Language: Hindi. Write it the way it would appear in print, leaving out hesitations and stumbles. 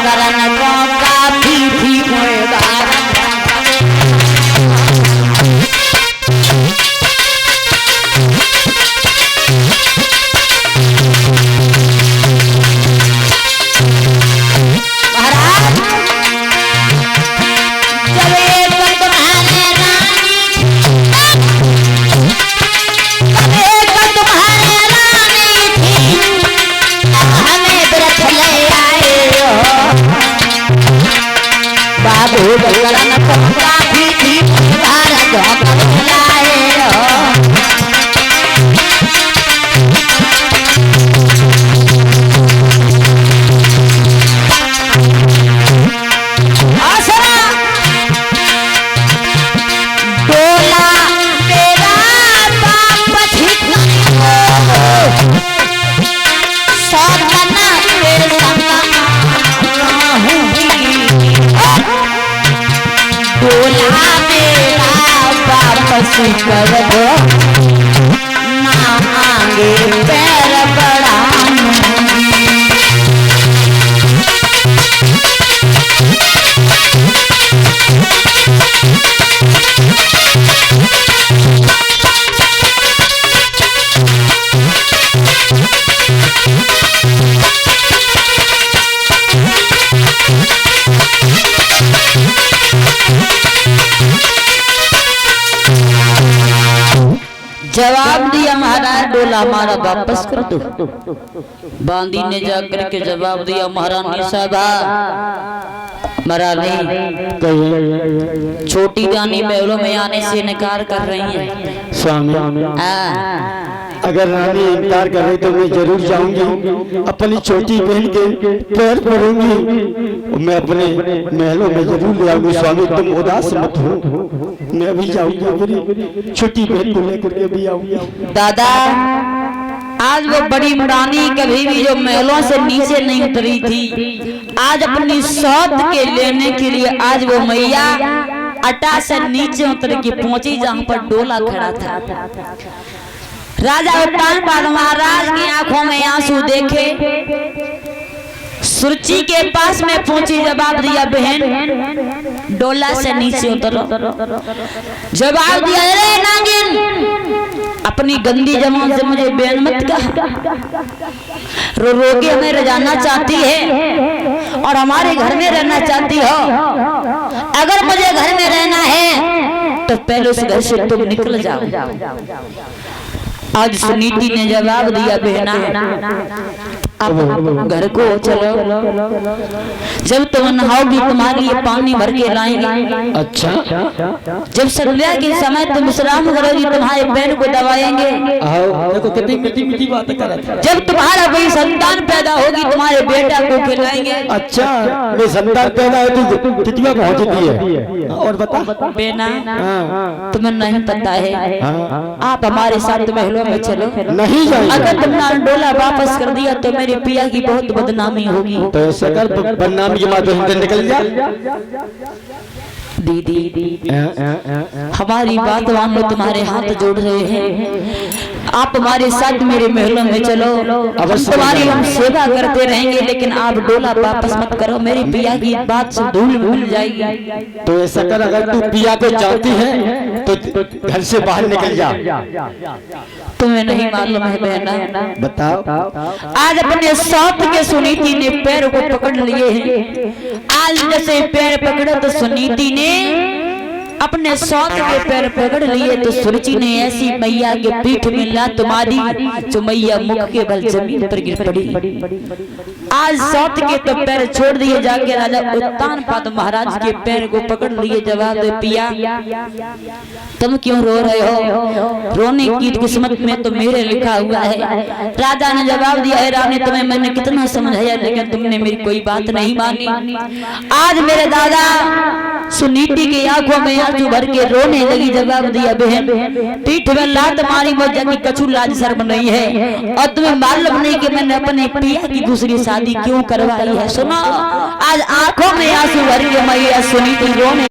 करन को काफी थी करन को काफी थी भारत लाए आसरा डोला मेरा बाप सौतना तेरे डोला मेरा वापस कर दो मांगे पैर जवाब दिया महाराज डोला हमारा वापस कर दो। बांदी ने जाकर के जवाब दिया महारानी साहबा महारानी छोटी रानी महलों में आने से इनकार कर रही है। स्वामी अगर रानी इनकार कर रही तो मैं जरूर जाऊंगी, अपनी छोटी बहन के पैर पड़ूंगी, मैं अपने महलों में जरूर ले आऊंगी। स्वामी तुम उदास मत हो, मैं भी जाऊंगी, मेरी छोटी बहन को लेकर के भी आऊंगी। दादा आज वो बड़ी रानी कभी भी जो महलों से नीचे नहीं उतरी थी, आज अपनी सौत के लेने के लिए आज वो मैया अटा से नीचे उतर के पहुंची जहां पर डोला खड़ा था। राजा उत्तानपाद महाराज की आंखों में आंसू देखे, सुरुचि के पास में पहुंची, जवाब दिया बहन डोला से नीचे उतरो। जवाब दिया अरे नागिन अपनी गंदी जबान से मुझे बहन मत कहा, रो रो के हमें रजाना चाहती है और हमारे घर में रहना चाहती हो। अगर मुझे घर में रहना है तो पहले उस घर से तुम निकल जाओ। आज सुनीति ने जवाब दिया बहना अब घर को चलो, जब तुम नहाओगी तुम्हारे लिए पानी भर के लाएंगे। अच्छा जब संध्या के समय तुम विश्राम करोगी तुम्हारे पैर को दबाएंगे। देखो कितनी मीठी बात कर रहा था। जब तुम्हारा कोई संतान पैदा होगी तुम्हारे बेटा को खिलाएंगे। अच्छा मेरी संतान पैदा होती कितना पहुंचती है और बता बेना तुम्हें नहीं पता है, आप हमारे साथ महलों में चलो। नहीं जाएंगे। अगर तुमने डोला वापस कर दिया तो मेरे पिया की बहुत बदनामी होगी। तो ऐसा कर बदनामी के बाद निकल जा। दीदी हमारी बात मान लो, तुम्हारे हाथ जोड़ रहे हैं, आप हमारे साथ मेरे महलों में चलो, अब तुम्हारी हम सेवा करते रहेंगे, लेकिन आप डोला वापस मत करो, मेरी पिया की बात से धूल भूल जाएगी। तो ऐसा कर अगर तू पिया को चाहती है तो घर से बाहर निकल जा। तुम्हें नहीं मालूम है बहना, बताओ। आज अपने सौत के सुनीति ने पैर को पकड़ लिए हैं। आज जैसे पैर पकड़े तो सुनीति ने अपने सौत के पैर पकड़ लिए तो सुरुचि ने ऐसी मैया के पीठ में लात मारी जो मैया मुख के बल जमीन पर गिर पड़ी। आज सौत के तो पैर छोड़ दिए, जाके राजा उत्तानपाद महाराज के पैर को पकड़ लिए। जवाब दे पिया तुम क्यों रो रहे हो? रोने की किस्मत में तो मेरे लिखा हुआ है। राजा ने जवाब दिया है रानी तुम्हें मैंने कितना समझाया लेकिन तुमने मेरी कोई बात नहीं मानी। आज मेरे दादा सुनीति की आंखों में आंसू भर के रोने लगी। जवाब दिया बहन पीठ में लात मारी मौजा की कछु लाज शर्म नहीं है और तुम्हें मालूम नहीं कि मैंने अपने पिया की दूसरी शादी क्यों करवाई है। सुनो आज आंखों में आंसू भर के मैया सुनीति रोने